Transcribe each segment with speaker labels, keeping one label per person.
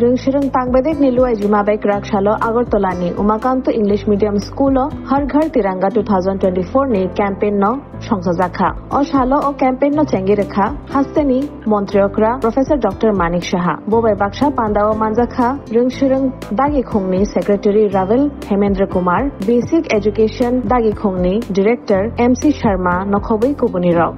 Speaker 1: Rungshrung Tangbedek Niluai Jimabek Rakshalo Agartolani Umakanto English Medium School Har Ghar Tiranga 2024 ni campaign no সংযোজাখা ও শালো ও campaign নো চেঙ্গি রেখা হাস্তেনি মন্ত্রীকরা প্রফেসর ডক্টর মানিক সাহা বোবাই বাক্সা পান্ডা ও মানজাখা রংসুরং দাগি খংনি secretary Ravel Hemendra Kumar basic education দাগি খংনি ডিরেক্টর এমসি শর্মা নখবই কুবনি রক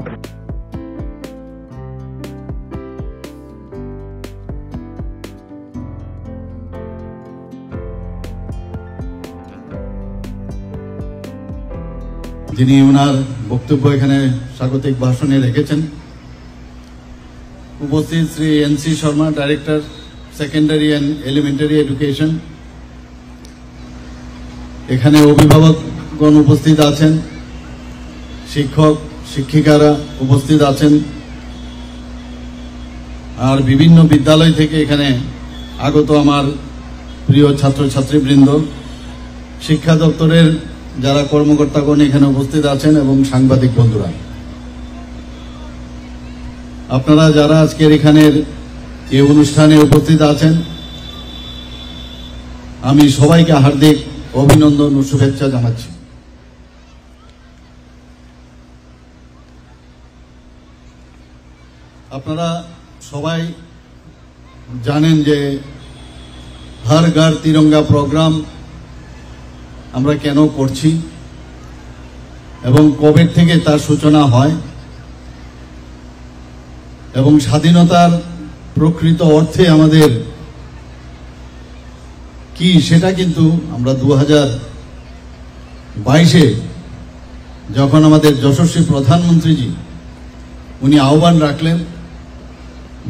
Speaker 2: যিনি ওনার বক্তব্য এখানে স্বাগতিক ভাষণে রেখেছেন উপস্থিত Shri NC Sharma director secondary and elementary education এখানে অভিভাবকগণ উপস্থিত আছেন শিক্ষক শিক্ষিকারা উপস্থিত আছেন আর বিভিন্ন বিদ্যালয় থেকে এখানে আগত আমার প্রিয় ছাত্রছাত্রীবৃন্দ শিক্ষা দপ্তরের যারা কর্মকর্তাগণ এখানে উপস্থিত আছেন এবং সাংবাদিক বন্ধুরা আপনারা যারা আজকের এখানের এই অনুষ্ঠানে উপস্থিত আছেন আমি সবাইকে হার্দিক অভিনন্দন ও শুভেচ্ছা জানাচ্ছি আপনারা সবাই জানেন যে হর ঘর তিরঙ্গা প্রোগ্রাম আমরা কেন করছি এবং কবে থেকে তার সূচনা হয় এবং স্বাধীনতার প্রকৃত অর্থে আমাদের কি সেটা কিন্তু আমরা 2022-এ যখন আমাদের যশস্বী প্রধানমন্ত্রীজি উনি আহ্বান রাখলেন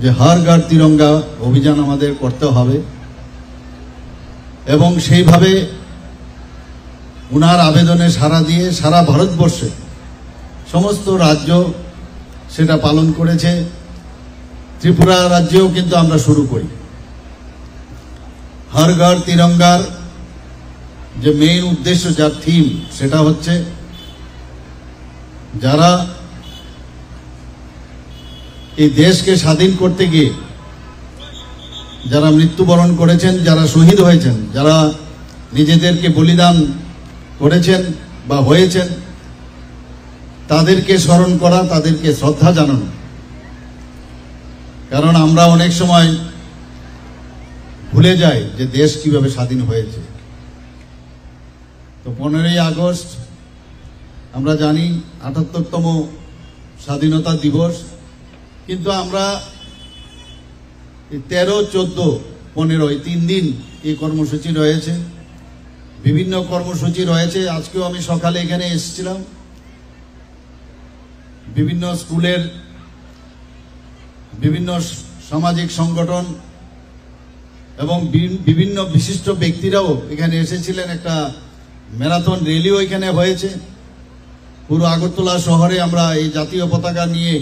Speaker 2: যে হর ঘর তিরঙ্গা অভিযান আমাদের করতে হবে এবং সেইভাবে উনার আবেদনে সাড়া দিয়ে সারা ভারতবর্ষে সমস্ত রাজ্য সেটা পালন করেছে ত্রিপুরা রাজ্যেও কিন্তু আমরা শুরু করি হর ঘর তিরঙ্গার যে মেইন উদ্দেশ্য যার থিম সেটা হচ্ছে যারা এই দেশকে স্বাধীন করতে গিয়ে যারা মৃত্যুবরণ করেছেন যারা শহীদ হয়েছেন যারা নিজেদেরকে বলিদান করেছেন বা হয়েছেন তাদেরকে স্মরণ করা তাদেরকে শ্রদ্ধা জানানো কারণ আমরা অনেক সময় ভুলে যাই যে দেশ কিভাবে স্বাধীন হয়েছে তো 15ই আগস্ট আমরা জানি 78তম স্বাধীনতা দিবস কিন্তু আমরা 13, 14, 15 এই 3 দিন এই কর্মসূচি রয়েছে বিভিন্ন কর্মসূচি রয়েছে আজকেও আমি সকালে এখানে এসেছিলাম বিভিন্ন স্কুলের বিভিন্ন সামাজিক সংগঠন এবং বিভিন্ন বিশিষ্ট ব্যক্তিরাও এখানে এসেছিলেন একটা ম্যারাথন র্যালিও এখানে হয়েছে পুরো আগরতলা শহরে আমরা এই জাতীয় পতাকা নিয়ে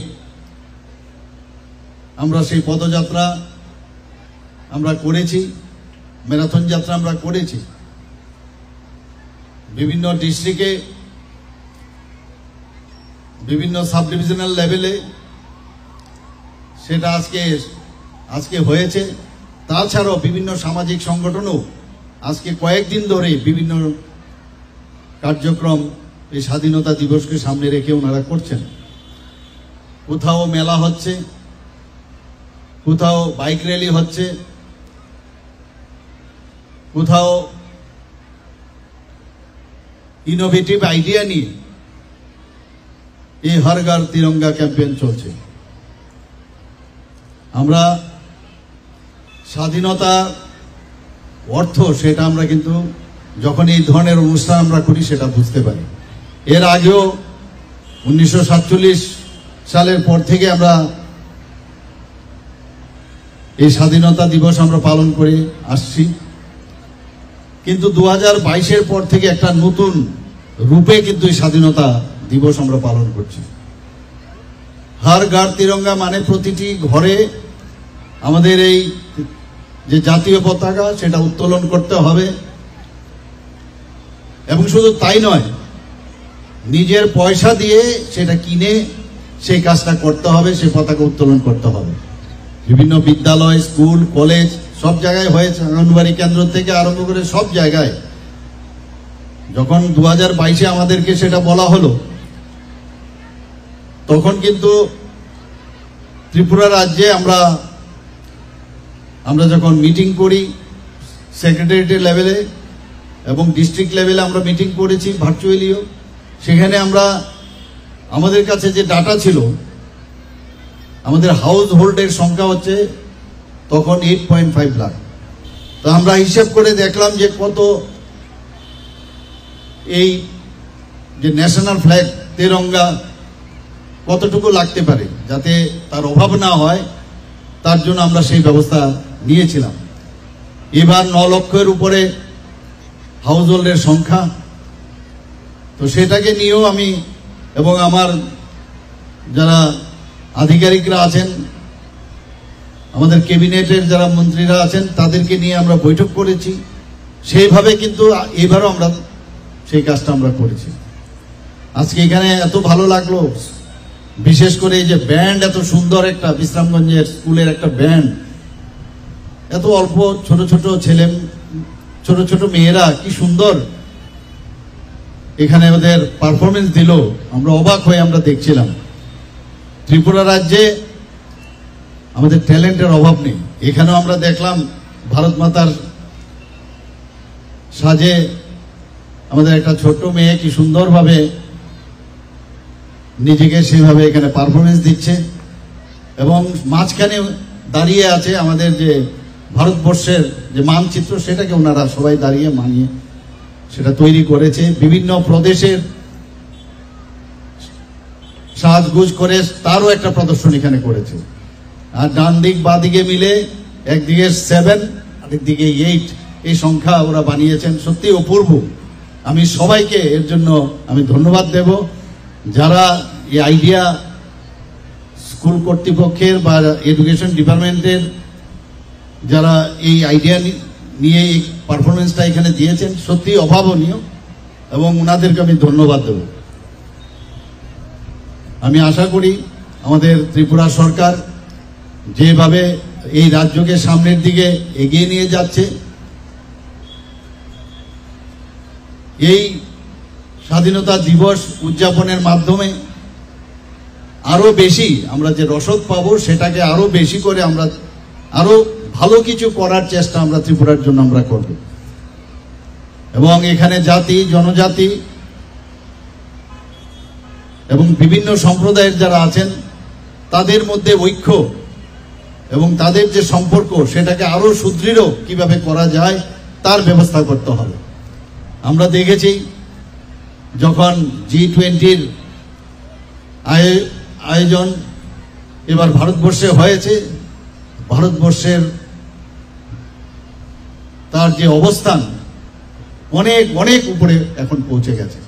Speaker 2: আমরা সেই পদযাত্রা আমরা করেছি ম্যারাথন যাত্রা আমরা করেছি বিভিন্ন ডিস্ট্রিক্টে বিভিন্ন সাব ডিভিশনাল লেভেলে সেটা আজকে হয়েছে তাছাড়াও বিভিন্ন সামাজিক সংগঠনও আজকে কয়েকদিন ধরে বিভিন্ন কার্যক্রম এই স্বাধীনতা দিবসকে সামনে রেখে ওনারা করছেন কোথাও মেলা হচ্ছে কোথাও বাইক র্যালি হচ্ছে কোথাও ইনোভেটিভ আইডিয়া নিয়ে এই হর ঘর তিরঙ্গা ক্যাম্পেইন চলছে আমরা স্বাধীনতা অর্থ সেটা আমরা কিন্তু যখন এই ধরনের অনুষ্ঠান আমরা করি সেটা বুঝতে পারি এর আগেও 1947 সালের পর থেকে আমরা এই স্বাধীনতা দিবস আমরা পালন করে আসছি কিন্তু 2022-এর পর থেকে একটা নতুন রূপে কিন্তু এই স্বাধীনতা দিবস আমরা পালন করছি হর ঘর তিরঙ্গা মানে প্রতিটি ঘরে আমাদের এই যে জাতীয় পতাকা সেটা উত্তোলন করতে হবে এবং শুধু তাই নয় নিজের পয়সা দিয়ে সেটা কিনে সেই কাজটা করতে হবে সেই পতাকা উত্তোলন করতে হবে বিভিন্ন বিদ্যালয় স্কুল কলেজ সব জায়গায় হয়েছে, অঙ্গনবাড়ি কেন্দ্র থেকে আরম্ভ করে সব জায়গায়। যখন 2022-এ আমাদেরকে সেটা বলা হলো, তখন কিন্তু ত্রিপুরা রাজ্যে আমরা যখন মিটিং করি সেক্রেটারিয়েট লেভেলে এবং ডিস্ট্রিক্ট লেভেলে আমরা মিটিং করেছি ভার্চুয়ালিও, সেখানে আমাদের কাছে যে ডাটা ছিল, আমাদের হাউস হোল্ডের সংখ্যা হচ্ছে তখন 8.5 লাখ। তো আমরা হিসাব করে দেখলাম যে কত এই যে ন্যাশনাল ফ্ল্যাগ তেরঙ্গা কতটুকু লাগতে পারে, যাতে তার অভাব না হয়, তার জন্য আমরা সেই ব্যবস্থা নিয়েছিলাম। এবার 9 লক্ষের উপরে হাউস হোল্ডের সংখ্যা। তো সেটাকে নিয়েও আমি এবং আমার যারা আধিকারিকরা আছেন, আমাদের ক্যাবিনেটের যারা মন্ত্রীরা আছেন, তাদেরকে নিয়ে আমরা বৈঠক করেছি। সেইভাবে কিন্তু এবারও আমরা সেই কাজটা আমরা করেছি। আজকে এখানে এত ভালো লাগলো, বিশেষ করে এই যে ব্যান্ড, এত সুন্দর একটা বিশ্রামগঞ্জের স্কুলের একটা ব্যান্ড, এত অল্প ছোট ছোট ছেলে, ছোট ছোট মেয়েরা কি সুন্দর এখানে ওদের পারফরমেন্স দিল, আমরা অবাক হয়ে আমরা দেখছিলাম। ত্রিপুরা রাজ্যে আমাদের ট্যালেন্টের অভাব নেই। এখানেও আমরা দেখলাম ভারত মাতার সাজে আমাদের একটা ছোট্ট মেয়ে কি সুন্দরভাবে নিজেকে সেভাবে এখানে পারফরমেন্স দিচ্ছে, এবং মাঝখানে দাঁড়িয়ে আছে আমাদের যে ভারতবর্ষের যে মানচিত্র, সেটাকে ওনারা সবাই দাঁড়িয়ে মানিয়ে সেটা তৈরি করেছে। বিভিন্ন প্রদেশের সাজগুজ করে তারও একটা প্রদর্শন এখানে করেছে। আর ডান দিক বা দিকে মিলে একদিকে 7 আরেকদিকে 8 এই সংখ্যা ওরা বানিয়েছেন, সত্যি অপূর্ব। আমি সবাইকে এর জন্য আমি ধন্যবাদ দেব। যারা এই আইডিয়া স্কুল কর্তৃপক্ষের বা এডুকেশন ডিপার্টমেন্টের যারা এই আইডিয়া নিয়ে এই পারফরমেন্সটা এখানে দিয়েছেন, সত্যি অভাবনীয়, এবং ওনাদেরকে আমি ধন্যবাদ দেব। আমি আশা করি আমাদের ত্রিপুরা সরকার যেভাবে এই রাজ্যকে সামনের দিকে এগিয়ে নিয়ে যাচ্ছে, এই স্বাধীনতা দিবস উদযাপনের মাধ্যমে আরো বেশি আমরা যে রসদ পাবো, সেটাকে আরো বেশি করে আমরা আরো ভালো কিছু করার চেষ্টা আমরা ত্রিপুরার জন্য আমরা করব। এবং এখানে জাতি জনজাতি এবং বিভিন্ন সম্প্রদায়ের যারা আছেন, তাদের মধ্যে ঐক্য এবং তাদের যে সম্পর্ক, সেটাকে আরো সুদৃঢ় কিভাবে করা যায় তার ব্যবস্থা করতে হবে। আমরা দেখেছি যখন G20-র আয়োজন এবার ভারতবর্ষে হয়েছে, ভারতবর্ষের তার যে অবস্থান অনেক অনেক উপরে এখন পৌঁছে গেছে।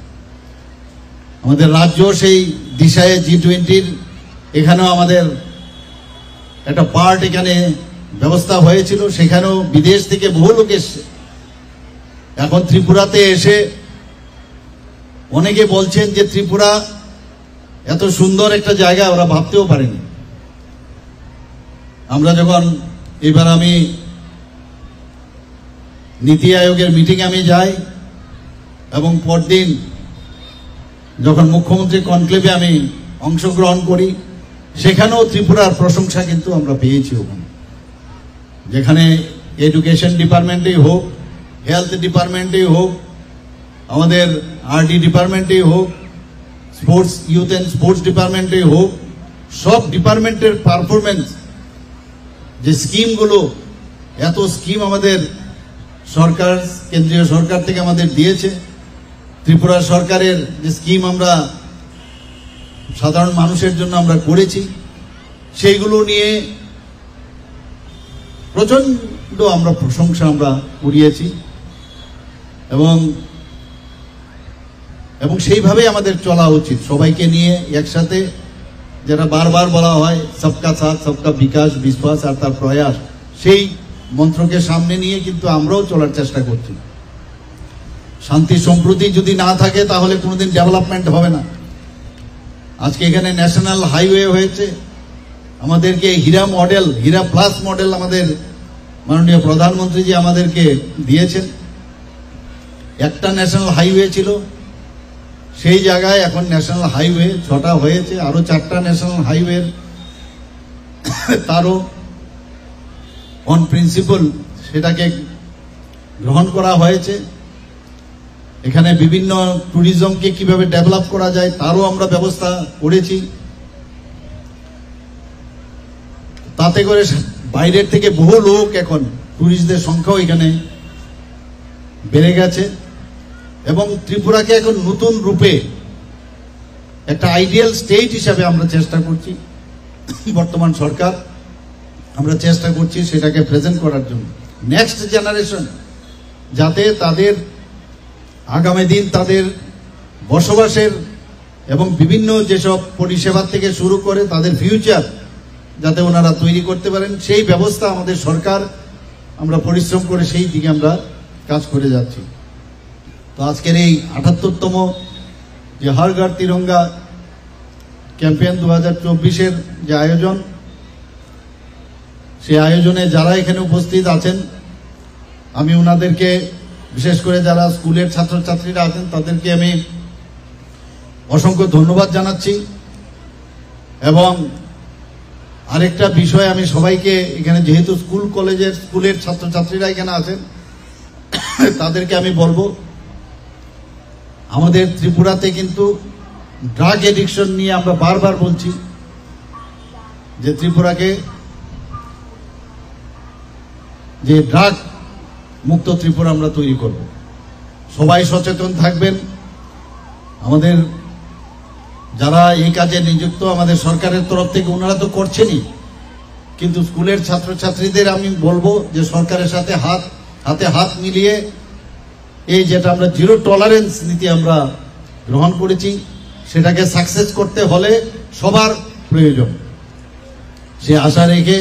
Speaker 2: আমাদের রাজ্য সেই দিশায় G20-র এখানেও আমাদের একটা পার্ট এখানে ব্যবস্থা হয়েছিল, সেখানেও বিদেশ থেকে বহু লোক এসছে। এখন ত্রিপুরাতে এসে অনেকে বলছেন যে ত্রিপুরা এত সুন্দর একটা জায়গা ওরা ভাবতেও পারেনি। আমরা যখন এবার আমি নীতি আয়োগের মিটিং আমি যাই, এবং পরদিন যখন মুখ্যমন্ত্রী কনক্লেভে আমি অংশগ্রহণ করি, সেখানেও ত্রিপুরার প্রশংসা কিন্তু আমরা পেয়েছি। ওখানে যেখানে এডুকেশন ডিপার্টমেন্টেই হোক, হেলথ ডিপার্টমেন্টেই হোক, আমাদের আরডি ডিপার্টমেন্টেই হোক, স্পোর্টস ইউথ অ্যান্ড স্পোর্টস ডিপার্টমেন্টেই হোক, সব ডিপার্টমেন্টের পারফরমেন্স, যে স্কিমগুলো, এত স্কিম আমাদের সরকার, কেন্দ্রীয় সরকার থেকে আমাদের দিয়েছে। ত্রিপুরা সরকারের যে স্কিম আমরা সাধারণ মানুষের জন্য আমরা করেছি, সেইগুলো নিয়ে প্রচন্ড আমরা প্রশংসা আমরা কুড়িয়েছি, এবং সেইভাবে আমাদের চলা উচিত, সবাইকে নিয়ে একসাথে। যেটা বারবার বলা হয় সবকা সাথ সবকা বিকাশ, বিশ্বাস আর তার প্রয়াস, সেই মন্ত্রকে সামনে নিয়ে কিন্তু আমরাও চলার চেষ্টা করছি। শান্তি সম্প্রীতি যদি না থাকে তাহলে কোনোদিন ডেভেলপমেন্ট হবে না। আজকে এখানে ন্যাশনাল হাইওয়ে হয়েছে, আমাদেরকে হীরা মডেল, হীরা প্লাস মডেল আমাদের মাননীয় প্রধানমন্ত্রী জি আমাদেরকে দিয়েছেন। একটা ন্যাশনাল হাইওয়ে ছিল, সেই জায়গায় এখন ন্যাশনাল হাইওয়ে 6টা হয়েছে, আরো 4টা ন্যাশনাল হাইওয়ে তারও অন প্রিন্সিপাল সেটাকে গ্রহণ করা হয়েছে। এখানে বিভিন্ন ট্যুরিজমকে কিভাবে ডেভেলপ করা যায় তারও আমরা ব্যবস্থা করেছি। তাতে করে বাইরের থেকে বহু লোক, এখন ট্যুরিস্টদের সংখ্যাও এখানে বেড়ে গেছে এবং ত্রিপুরাকে এখন নতুন রূপে একটা আইডিয়াল স্টেট হিসাবে আমরা চেষ্টা করছি। বর্তমান সরকার আমরা চেষ্টা করছি সেটাকে প্রেজেন্ট করার জন্য। নেক্সট জেনারেশন যাতে তাদের আগামী দিন তাদের বসবাসের এবং বিভিন্ন যেসব পরিষেবা থেকে শুরু করে তাদের ফিউচার যাতে ওনারা তৈরি করতে পারেন, সেই ব্যবস্থা আমাদের সরকার, আমরা পরিশ্রম করে সেই দিকে আমরা কাজ করে যাচ্ছি। তো আজকের এই 78তম যে হর ঘর তিরঙ্গা ক্যাম্পেইন 2024-এর যে আয়োজন, সেই আয়োজনে যারা এখানে উপস্থিত আছেন, আমি ওনাদেরকে, বিশেষ করে যারা স্কুলের ছাত্রছাত্রীরা আছেন তাদেরকে আমি অসংখ্য ধন্যবাদ জানাচ্ছি। এবং আরেকটা বিষয় আমি সবাইকে এখানে, যেহেতু স্কুল কলেজের স্কুলের ছাত্রছাত্রীরা এখানে আছেন, তাদেরকে আমি বলবো, আমাদের ত্রিপুরাতে কিন্তু ড্রাগ এডিকশন নিয়ে আমরা বারবার বলছি যে ত্রিপুরাকে যে ড্রাগ মুক্ত ত্রিপুরা আমরা তৈরি করব। সবাই সচেতন থাকবেন। আমাদের যারা এই কাজে নিযুক্ত, আমাদের সরকারের তরফ থেকে ওনারা তো করছেনই, কিন্তু স্কুলের ছাত্রছাত্রীদের আমি বলবো যে সরকারের সাথে হাতে হাত মিলিয়ে এই যেটা আমরা জিরো টলারেন্স নীতি আমরা গ্রহণ করেছি, সেটাকে সাকসেস করতে হলে সবার প্রয়োজন। সে আশা রেখে